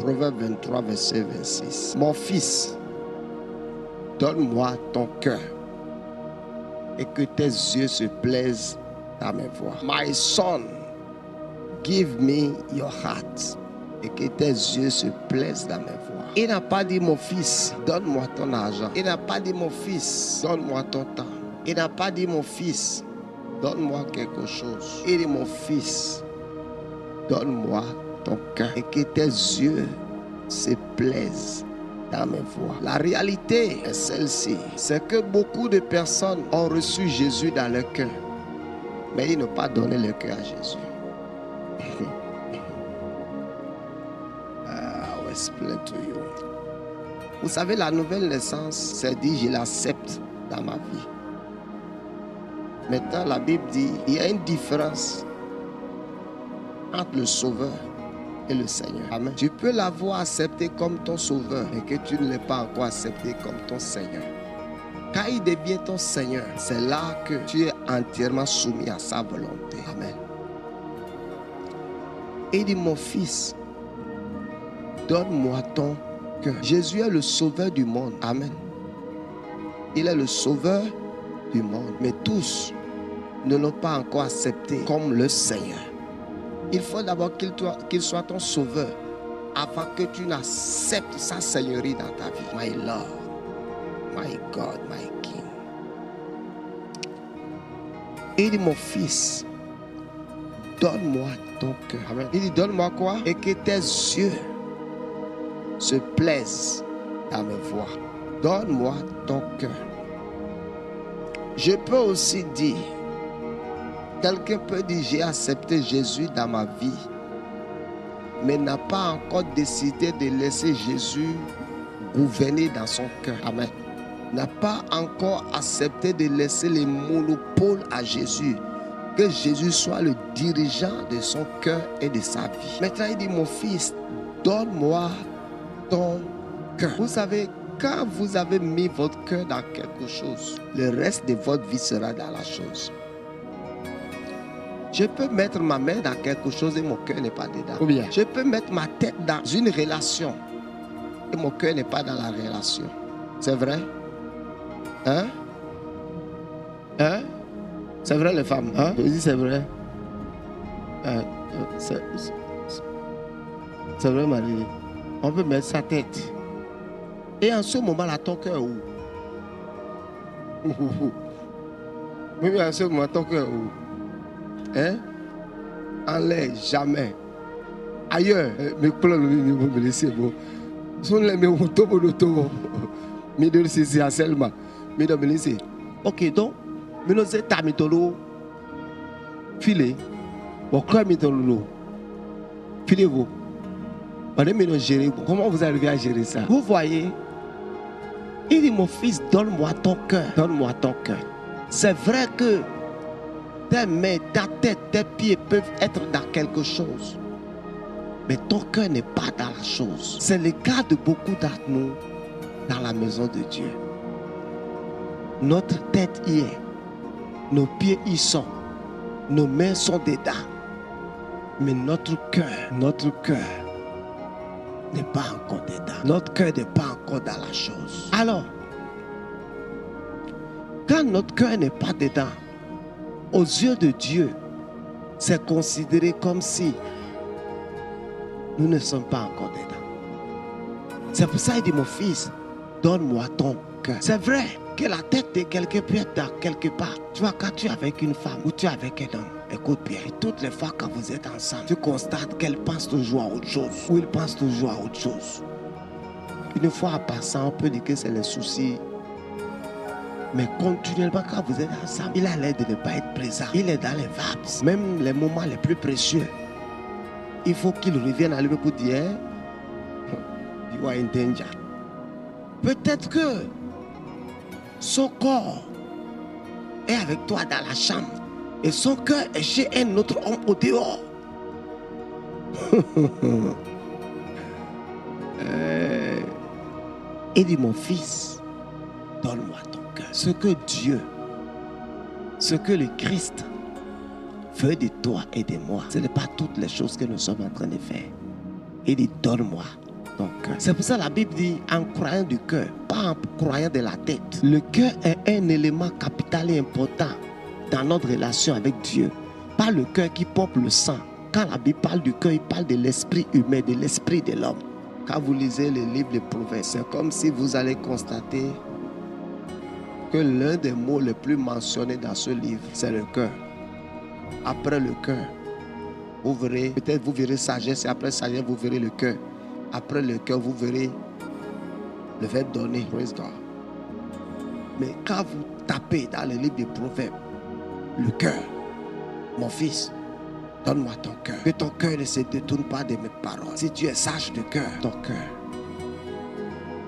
Proverbe 23, verset 26. Mon fils, donne-moi ton cœur et que tes yeux se plaisent à mes voix. My son, give me your heart et que tes yeux se plaisent dans mes voix. Il n'a pas dit mon fils, donne-moi ton argent. Il n'a pas dit mon fils, donne-moi ton temps. Il n'a pas dit mon fils, donne-moi quelque chose. Il dit mon fils, donne-moi ton cœur et que tes yeux se plaisent dans mes voix. La réalité est celle-ci, c'est que beaucoup de personnes ont reçu Jésus dans leur cœur, mais ils n'ont pas donné leur cœur à Jésus. I will explain to you. Vous savez, la nouvelle naissance, c'est dit, je l'accepte dans ma vie. Maintenant, la Bible dit, il y a une différence entre le Sauveur et le Seigneur. Amen. Tu peux l'avoir accepté comme ton Sauveur, mais que tu ne l'aies pas encore accepté comme ton Seigneur. Quand il devient ton Seigneur, c'est là que tu es entièrement soumis à sa volonté. Amen. Et il dit, mon fils, donne-moi ton cœur. Jésus est le Sauveur du monde. Amen. Il est le Sauveur du monde. Mais tous ne l'ont pas encore accepté comme le Seigneur. Il faut d'abord qu'il soit ton Sauveur avant que tu n'acceptes sa Seigneurie dans ta vie. My Lord, my God, my King. Il dit, mon fils, donne-moi ton cœur. Amen. Il dit, donne-moi quoi? Et que tes yeux se plaisent à mes voix. Donne-moi ton cœur. Je peux aussi dire, quelqu'un peut dire, j'ai accepté Jésus dans ma vie, mais n'a pas encore décidé de laisser Jésus gouverner dans son cœur. Amen. N'a pas encore accepté de laisser les monopoles à Jésus. Que Jésus soit le dirigeant de son cœur et de sa vie. Maintenant, il dit, mon fils, donne-moi ton cœur. Vous savez, quand vous avez mis votre cœur dans quelque chose, le reste de votre vie sera dans la chose. Je peux mettre ma main dans quelque chose et mon cœur n'est pas dedans. Ou bien, je peux mettre ma tête dans une relation et mon cœur n'est pas dans la relation. C'est vrai? Hein? Hein? C'est vrai les femmes? Hein? Je dis c'est vrai. C'est vrai Marie. On peut mettre sa tête. Et en ce moment-là, ton cœur où? Mais en ce moment, ton cœur où? Hein? En l'air, jamais. Ailleurs, mais pour me laisser bon. Si on l'aime, on tombe au tour. Mais de c'est à seulement. Mais de me laisser. Ok, donc, mais nous sommes à mitolo. Filez. Bon, quoi mitolo? Filez-vous. Comment vous arrivez à gérer ça? Vous voyez, il dit, mon fils, donne-moi ton cœur. Donne-moi ton cœur. C'est vrai que tes mains, ta tête, tes pieds peuvent être dans quelque chose. Mais ton cœur n'est pas dans la chose. C'est le cas de beaucoup d'entre nous dans la maison de Dieu. Notre tête y est. Nos pieds y sont. Nos mains sont dedans. Mais notre cœur n'est pas encore dedans. Notre cœur n'est pas encore dans la chose. Alors, quand notre cœur n'est pas dedans, aux yeux de Dieu, c'est considéré comme si nous ne sommes pas encore dedans. C'est pour ça qu'il dit, mon fils, donne-moi ton cœur. C'est vrai que la tête de quelqu'un peut être dans quelque part. Tu vois, quand tu es avec une femme ou tu es avec un homme, écoute bien, et toutes les fois quand vous êtes ensemble, tu constates qu'elle pense toujours à autre chose ou il pense toujours à autre chose. Une fois en passant, on peut dire que c'est les soucis. Mais continuellement, quand vous êtes ensemble, il a l'air de ne pas être présent. Il est dans les vapes, même les moments les plus précieux. Il faut qu'il revienne à lui pour dire, you are in danger. Peut-être que son corps est avec toi dans la chambre et son cœur est chez un autre homme au dehors. Il dit, mon fils, donne-moi ton cœur. Ce que Dieu, ce que le Christ veut de toi et de moi, ce n'est pas toutes les choses que nous sommes en train de faire. Il dit, donne-moi ton cœur. C'est pour ça que la Bible dit en croyant du cœur, pas en croyant de la tête. Le cœur est un élément capital et important dans notre relation avec Dieu. Pas le cœur qui pompe le sang. Quand la Bible parle du cœur, il parle de l'esprit humain, de l'esprit de l'homme. Quand vous lisez le livre des Proverbes, c'est comme si vous allez constater que l'un des mots les plus mentionnés dans ce livre, c'est le cœur. Après le cœur, vous verrez, peut-être vous verrez sagesse, et après sagesse, vous verrez le cœur. Après le cœur, vous verrez le verbe donner. Praise God. Mais quand vous tapez dans le livre des Proverbes, le cœur, mon fils, donne-moi ton cœur. Que ton cœur ne se détourne pas de mes paroles. Si tu es sage de cœur, ton cœur.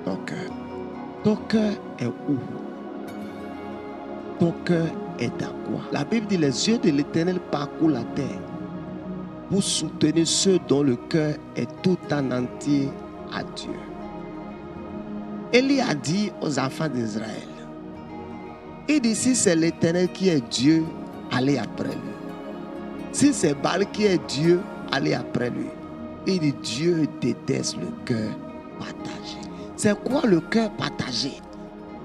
Ton cœur. Ton cœur est où? Ton cœur est dans quoi? La Bible dit les yeux de l'Éternel parcourent la terre pour soutenir ceux dont le cœur est tout en entier à Dieu. Élie a dit aux enfants d'Israël, il dit si c'est l'Éternel qui est Dieu, allez après lui. Si c'est Baal qui est Dieu, allez après lui. Il dit Dieu déteste le cœur partagé. C'est quoi le cœur partagé?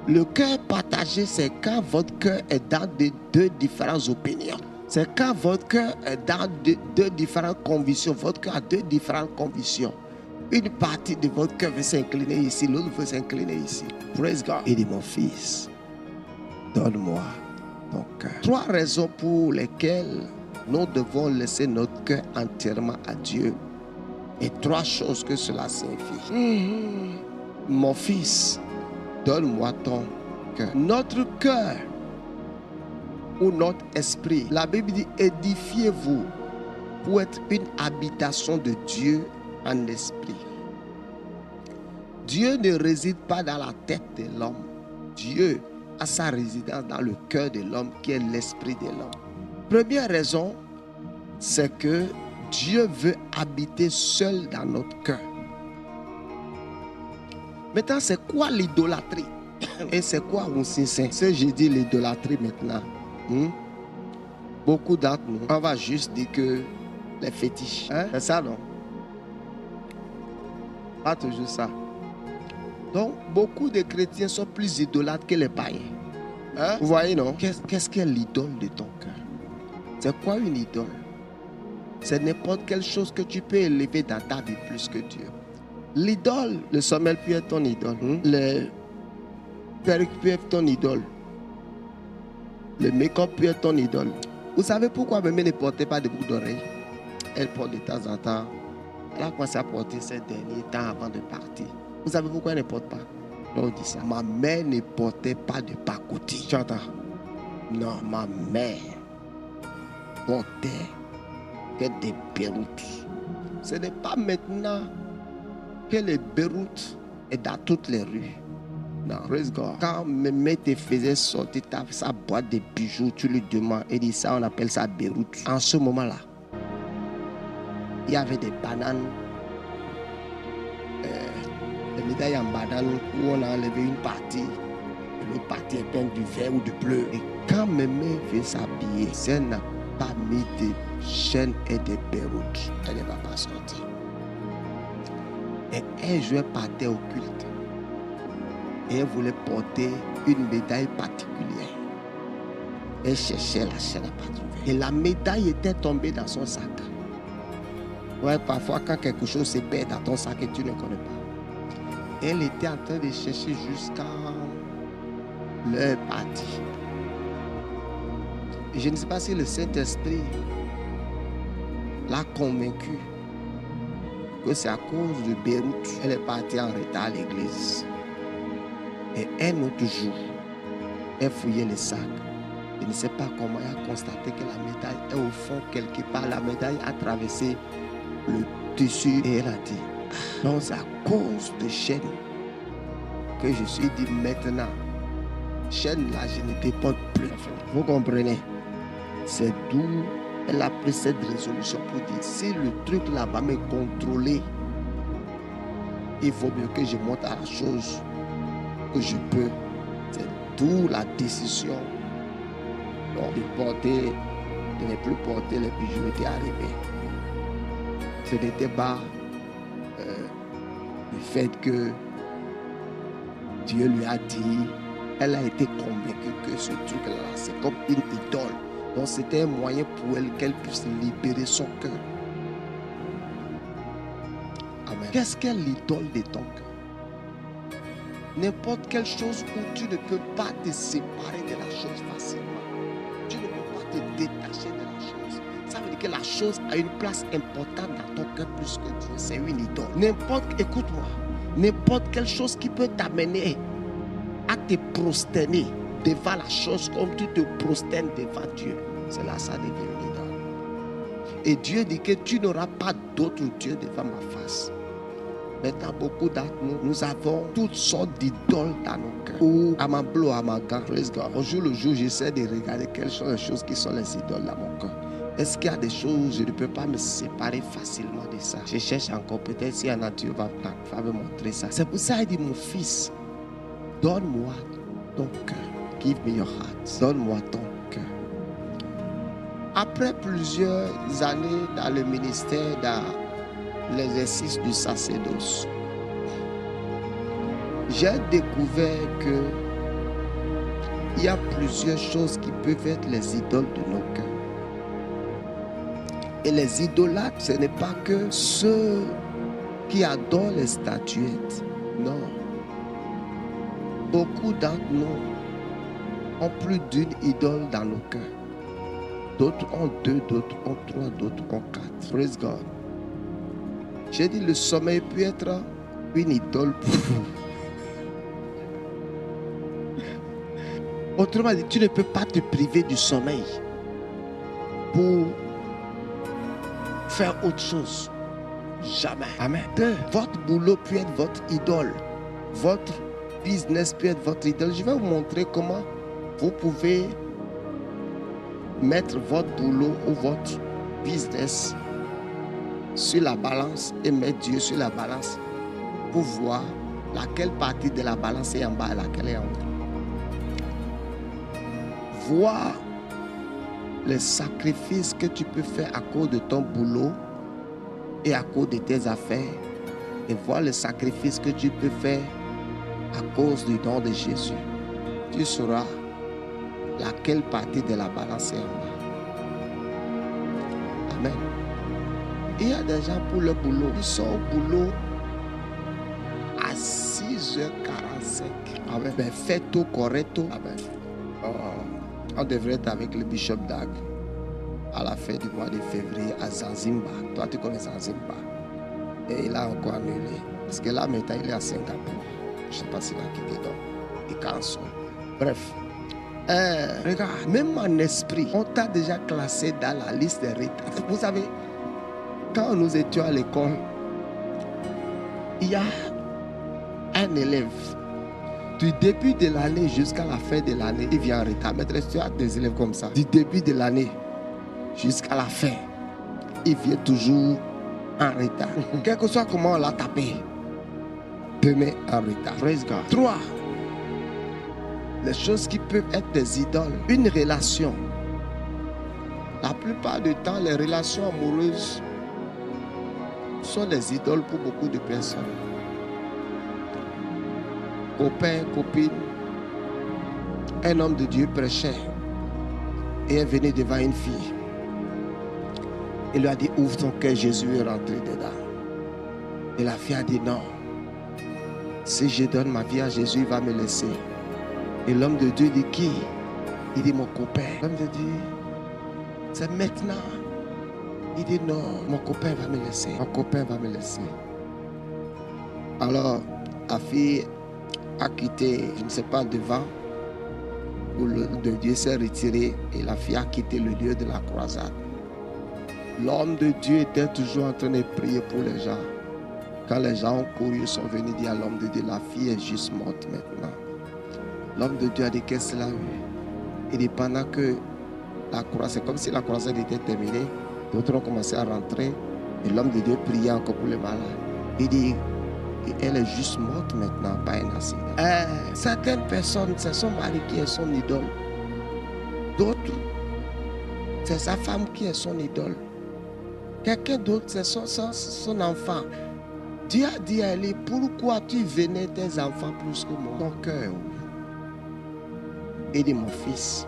Le cœur partagé, c'est quand votre cœur est dans deux différentes opinions. C'est quand votre cœur est dans deux différentes convictions. Votre cœur a deux différentes convictions. Une partie de votre cœur veut s'incliner ici, l'autre veut s'incliner ici. Praise God. Il dit mon fils, donne-moi ton cœur. 3 raisons pour lesquelles nous devons laisser notre cœur entièrement à Dieu. Et 3 choses que cela signifie. Mon fils, donne-moi ton cœur. Notre cœur ou notre esprit, la Bible dit édifiez-vous pour être une habitation de Dieu en esprit. Dieu ne réside pas dans la tête de l'homme. Dieu a sa résidence dans le cœur de l'homme qui est l'esprit de l'homme. Première raison, c'est que Dieu veut habiter seul dans notre cœur. Maintenant, c'est quoi l'idolâtrie? Et c'est quoi aussi? Si je dis l'idolâtrie maintenant, beaucoup d'entre nous, on va juste dire que les fétiches. C'est ça, non? Pas toujours ça. Donc, beaucoup de chrétiens sont plus idolâtres que les païens. Vous voyez, non? Qu'est-ce qu'est l'idole de ton cœur? C'est quoi une idole? C'est n'importe quelle chose que tu peux élever dans ta vie plus que Dieu. L'idole, le sommeil peut être ton idole. Le perruque peut être ton idole. Le make-up peut être ton idole. Vous savez pourquoi Mémé ne portait pas de boucles d'oreilles? Elle porte de temps en temps. Elle a commencé à porter ces derniers temps avant de partir. Vous savez pourquoi elle ne porte pas? On dit ça. Ma mère ne portait pas de pacotille. Tu entends? Non, ma mère portait que des Beyrouth. Ce n'est pas maintenant que les Beyrouth est dans toutes les rues. Non, praise God. Quand Mémé te faisait sortir sa boîte de bijoux, tu lui demandes, et dit ça, on appelle ça Beyrouth. En ce moment-là, il y avait des bananes, des médailles en banane où on a enlevé une partie, et l'autre partie est peinte du vert ou du bleu. Et quand Mémé veut s'habiller, si elle n'a pas mis des chaînes et des Beyrouth, elle ne va pas sortir. Et elle jouait par terre occulte. Et elle voulait porter une médaille particulière. Elle cherchait la chaîne à pas trouver. Et la médaille était tombée dans son sac. Ouais, parfois quand quelque chose se perd dans ton sac et tu ne connais pas. Elle était en train de chercher jusqu'à leur partie. Et je ne sais pas si le Saint-Esprit l'a convaincu que c'est à cause de Beyrouth. Elle est partie en retard à l'église. Et un autre jour, elle fouillait le sac. Je ne sais pas comment elle a constaté que la médaille est au fond quelque part. La médaille a traversé le tissu et elle a dit, non, c'est à cause de chaîne que je suis dit maintenant, chaîne là, je ne dépends plus. Vous comprenez? C'est d'où elle a pris cette résolution pour dire, si le truc là va me contrôler, il faut mieux que je monte à la chose que je peux. C'est d'où la décision de ne plus porter les bijoux était arrivée. Ce n'était pas le fait que Dieu lui a dit, elle a été convaincue que ce truc-là, c'est comme une idole. Donc c'était un moyen pour elle qu'elle puisse libérer son cœur. Amen. Qu'est-ce qu'est l'idole de ton cœur? N'importe quelle chose où tu ne peux pas te séparer de la chose facilement. Tu ne peux pas te détacher de la chose. Ça veut dire que la chose a une place importante dans ton cœur plus que Dieu. C'est une idole. Écoute-moi, n'importe quelle chose qui peut t'amener à te prosterner devant la chose comme tu te prosternes devant Dieu. C'est là ça devient une idole. Et Dieu dit que tu n'auras pas d'autre Dieu devant ma face. Maintenant, beaucoup d'entre nous avons toutes sortes d'idoles dans nos cœurs. Ou à ma blow, à ma gare, au jour le jour, j'essaie de regarder quelles sont les choses qui sont les idoles dans mon cœur. Est-ce qu'il y a des choses, je ne peux pas me séparer facilement de ça? Je cherche encore, peut-être si un Dieu va me montrer ça. C'est pour ça qu'il dit, mon fils, donne-moi ton cœur. Give me your heart. Donne-moi ton cœur. Après plusieurs années dans le ministère, dans l'exercice du sacerdoce, j'ai découvert que il y a plusieurs choses qui peuvent être les idoles de nos cœurs. Et les idolâtres, ce n'est pas que ceux qui adorent les statuettes. Non. Beaucoup d'entre nous ont plus d'une idole dans nos cœurs. D'autres ont 2, d'autres ont 3, d'autres ont 4. Praise God. J'ai dit, le sommeil peut être une idole pour vous. Autrement dit, tu ne peux pas te priver du sommeil pour faire autre chose. Jamais. Amen. 2. Votre boulot peut être votre idole. Votre business peut être votre idole. Je vais vous montrer comment vous pouvez mettre votre boulot ou votre business sur la balance et mettre Dieu sur la balance pour voir laquelle partie de la balance est en bas et laquelle est en haut. Voir les sacrifices que tu peux faire à cause de ton boulot et à cause de tes affaires, et voir les sacrifices que tu peux faire à cause du don de Jésus. Tu sauras laquelle partie de la balance est en bas. Amen. Il y a des gens pour le boulot. Ils sont au boulot à 6h45. Amen. Ben, fais tout correcto. Amen. On devrait être avec le bishop Dag à la fin du mois de février à Zanzibar. Toi, tu connais Zanzibar. Et il a encore annulé. Parce que là, maintenant, il est à Singapour. Je ne sais pas s'il a quitté donc. Il cancelle. Bref. Regarde, même en esprit, on t'a déjà classé dans la liste des retards. Vous savez, quand nous étions à l'école, il y a un élève. Du début de l'année jusqu'à la fin de l'année, il vient en retard. Maîtresse, tu as des élèves comme ça. Du début de l'année jusqu'à la fin, il vient toujours en retard. Quel que soit comment on l'a tapé, demain en retard. Praise God. 3. Les choses qui peuvent être des idoles. Une relation. La plupart du temps, les relations amoureuses sont des idoles pour beaucoup de personnes. Copain, copine, un homme de Dieu prêchait et est venu devant une fille. Il lui a dit, ouvre ton cœur, Jésus est rentré dedans. Et la fille a dit non. Si je donne ma vie à Jésus, il va me laisser. Et l'homme de Dieu dit qui? Il dit mon copain. L'homme de Dieu, c'est maintenant. Il dit non, mon copain va me laisser. Mon copain va me laisser. Alors, la fille a quitté, je ne sais pas, devant, où l'homme de Dieu s'est retiré et la fille a quitté le lieu de la croisade. L'homme de Dieu était toujours en train de prier pour les gens. Quand les gens ont couru, ils sont venus dire à l'homme de Dieu, la fille est juste morte maintenant. L'homme de Dieu a dit, qu'est-ce qu'il a eu? Il dit, pendant que la croisade, c'est comme si la croisade était terminée, d'autres ont commencé à rentrer et l'homme de Dieu priait encore pour les malades. Il dit, elle est juste morte maintenant, pas un accident. Certaines personnes, c'est son mari qui est son idole. D'autres, c'est sa femme qui est son idole. Quelqu'un d'autre, c'est son enfant. Dieu a dit à Élie, pourquoi tu venais tes enfants plus que moi? Ton cœur. Il dit, mon fils,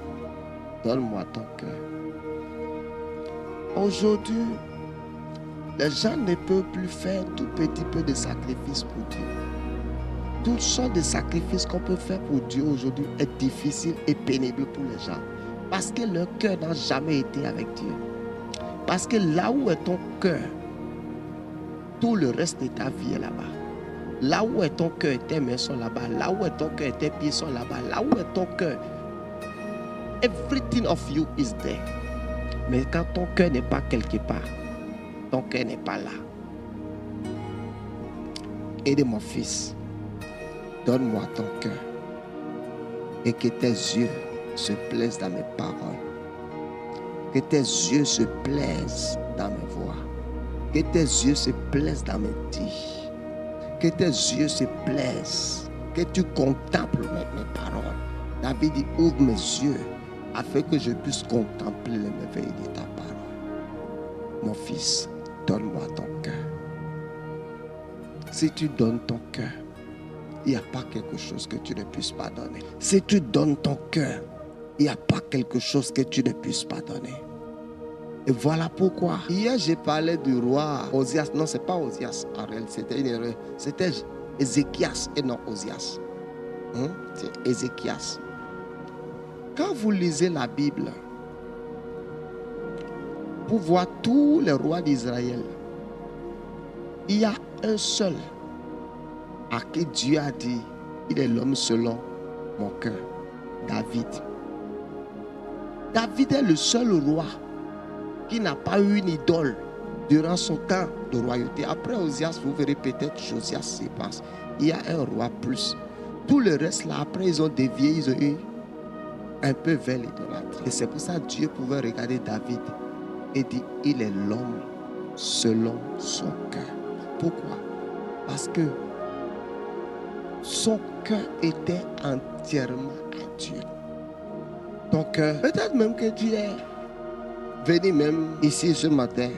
donne-moi ton cœur. Aujourd'hui, les gens ne peuvent plus faire tout petit peu de sacrifices pour Dieu. Toutes sortes de sacrifices qu'on peut faire pour Dieu aujourd'hui est difficile et pénible pour les gens. Parce que leur cœur n'a jamais été avec Dieu. Parce que là où est ton cœur, tout le reste de ta vie est là-bas. Là où est ton cœur, tes mains sont là-bas. Là où est ton cœur, tes pieds sont là-bas. Là où est ton cœur, everything of you is there. Mais quand ton cœur n'est pas quelque part, ton cœur n'est pas là. Aide mon fils, donne-moi ton cœur et que tes yeux se plaisent dans mes paroles. Que tes yeux se plaisent dans mes voix. Que tes yeux se plaisent dans mes dits. Que tes yeux se plaisent. Que tu contemples mes paroles. David dit, ouvre mes yeux afin que je puisse contempler les merveilles de ta parole. Mon fils, donne-moi ton cœur. Si tu donnes ton cœur, il n'y a pas quelque chose que tu ne puisses pas donner. Si tu donnes ton cœur, il n'y a pas quelque chose que tu ne puisses pas donner. Et voilà pourquoi. Hier, j'ai parlé du roi Osias. Non, ce n'est pas Osias, Ariel. C'était une erreur. C'était Ézéchias et non Osias. C'est Ézéchias. Quand vous lisez la Bible, pour voir tous les rois d'Israël, il y a un seul à qui Dieu a dit, il est l'homme selon mon cœur, David. David est le seul roi qui n'a pas eu une idole durant son temps de royauté. Après Osias, vous verrez peut-être Josias, je pense. Il y a un roi plus. Tout le reste là, après ils ont dévié, ils ont eu un peu vers l'idolâtrie. Et c'est pour ça que Dieu pouvait regarder David et dire, il est l'homme selon son cœur. Pourquoi? Parce que son cœur était entièrement à Dieu. Ton cœur, peut-être même que tu es venu même ici ce matin.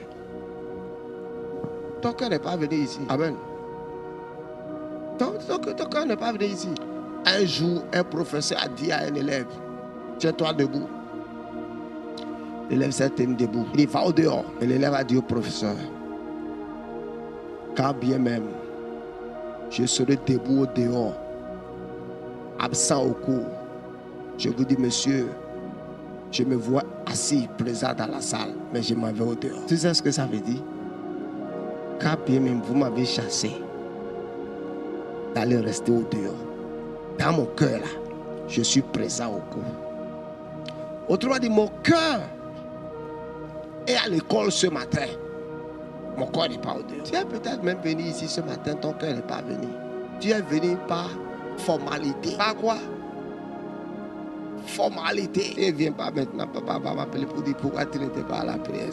Ton cœur n'est pas venu ici. Amen. Ton cœur n'est pas venu ici. Un jour, un professeur a dit à un élève, tiens-toi debout. L'élève s'est tenu debout. Il va au dehors. Et l'élève a dit au professeur, quand bien même je serai debout au dehors, absent au cours, je vous dis, monsieur, je me vois assis, présent dans la salle, mais je m'en vais au dehors. Tu sais ce que ça veut dire? Quand bien même vous m'avez chassé d'aller rester au dehors, dans mon cœur là, je suis présent au cours. Autrement dit, mon cœur est à l'école ce matin. Mon corps n'est pas au dehors. Tu es peut-être même venu ici ce matin, ton cœur n'est pas venu. Tu es venu par formalité. Par quoi? Formalité. Tu ne viens pas maintenant, papa va m'appeler pour dire pourquoi tu n'étais pas à la prière.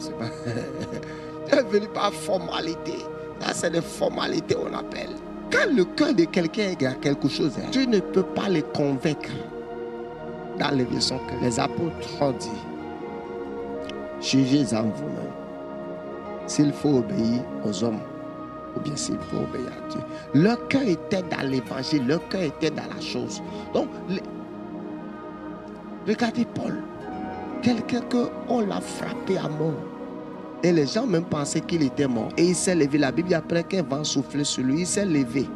Tu es venu par formalité. Ça, c'est des formalités, on appelle. Quand le cœur de quelqu'un est à quelque chose, tu ne peux pas le convaincre d'enlever son cœur. Les apôtres ont dit, jugez-en vous-même. S'il faut obéir aux hommes, ou bien s'il faut obéir à Dieu. Leur cœur était dans l'évangile, leur cœur était dans la chose. Donc, regardez Paul, quelqu'un qu'on l'a frappé à mort. Et les gens même pensaient qu'il était mort. Et il s'est levé. La Bible, après qu'un vent soufflait sur lui, il s'est levé.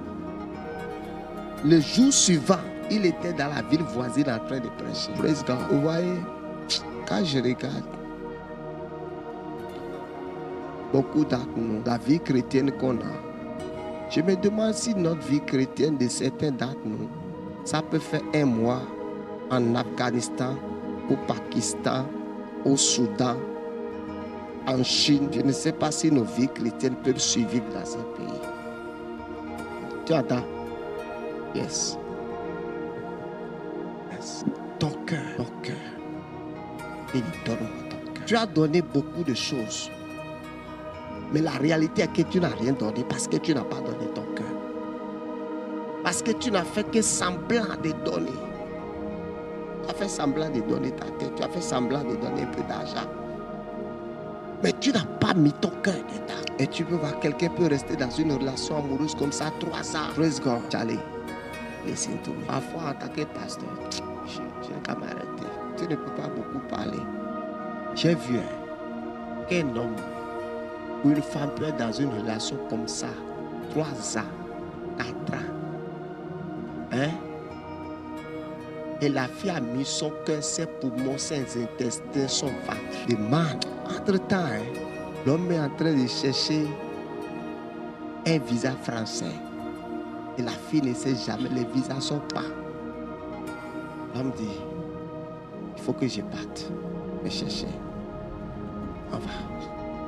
Le jour suivant, il était dans la ville voisine en train de prêcher. Praise God. Vous voyez, quand je regarde, beaucoup d'actes, la vie chrétienne qu'on a, je me demande si notre vie chrétienne de certains dates, ça peut faire un mois en Afghanistan, au Pakistan, au Soudan, en Chine. Je ne sais pas si nos vies chrétiennes peuvent survivre dans ces pays. Tu entends? Yes. Yes. Ton cœur. Il donne-moi ton cœur. Tu as donné beaucoup de choses. Mais la réalité est que tu n'as rien donné parce que tu n'as pas donné ton cœur. Parce que tu n'as fait que semblant de donner. Tu as fait semblant de donner ta tête. Tu as fait semblant de donner un peu d'argent. Mais tu n'as pas mis ton cœur dedans. Et tu peux voir, quelqu'un peut rester dans une relation amoureuse comme ça 3 ans. Praise God. Charlie, listen to me. Parfois, en tant que pasteur, j'ai qu'à m'arrêter. Tu ne peux pas beaucoup parler. J'ai vu qu'un homme ou une femme peut être dans une relation comme ça 3 ans, 4 ans. Hein? Et la fille a mis son cœur, ses poumons, ses intestins, son ventre. Demande. Entre-temps, l'homme est en train de chercher un visa français. Et la fille ne sait jamais, les visas ne sont pas. L'homme dit, il faut que je parte me chercher. On va.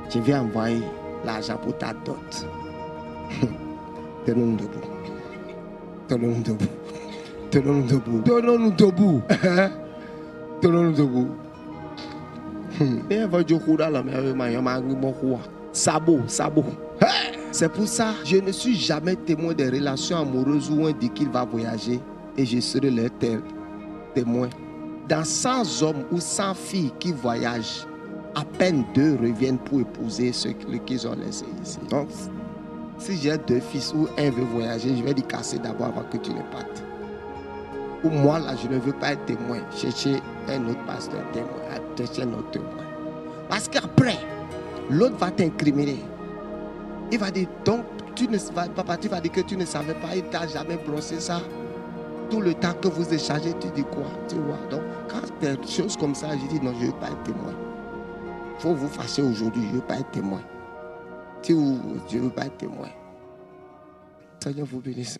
Je vais envoyer l'argent pour ta dot. Tenons-nous debout. Tenons-nous debout. Tenons-nous debout. Tenons-nous debout. Tenons-nous debout. Sabot. C'est pour ça que je ne suis jamais témoin des relations amoureuses où on dit qu'il va voyager et je serai leur témoin. Dans 100 hommes ou 100 filles qui voyagent, à peine 2 reviennent pour épouser ceux qu'ils ont laissés ici. Donc, si j'ai 2 fils ou un veut voyager, je vais lui casser d'abord avant que tu ne partes. Pour moi, là, je ne veux pas être témoin. Chercher un autre pasteur témoin, chercher un autre témoin. Parce qu'après, l'autre va t'incriminer. Il va dire, donc, papa, tu vas dire que tu ne savais pas, il ne t'a jamais brossé ça. Tout le temps que vous échangez, tu dis quoi? Tu vois, donc, quand des choses comme ça, je dis, non, je ne veux pas être témoin. Il faut vous fâcher aujourd'hui, je ne veux pas être témoin. Je ne veux pas être témoin. Seigneur vous bénisse.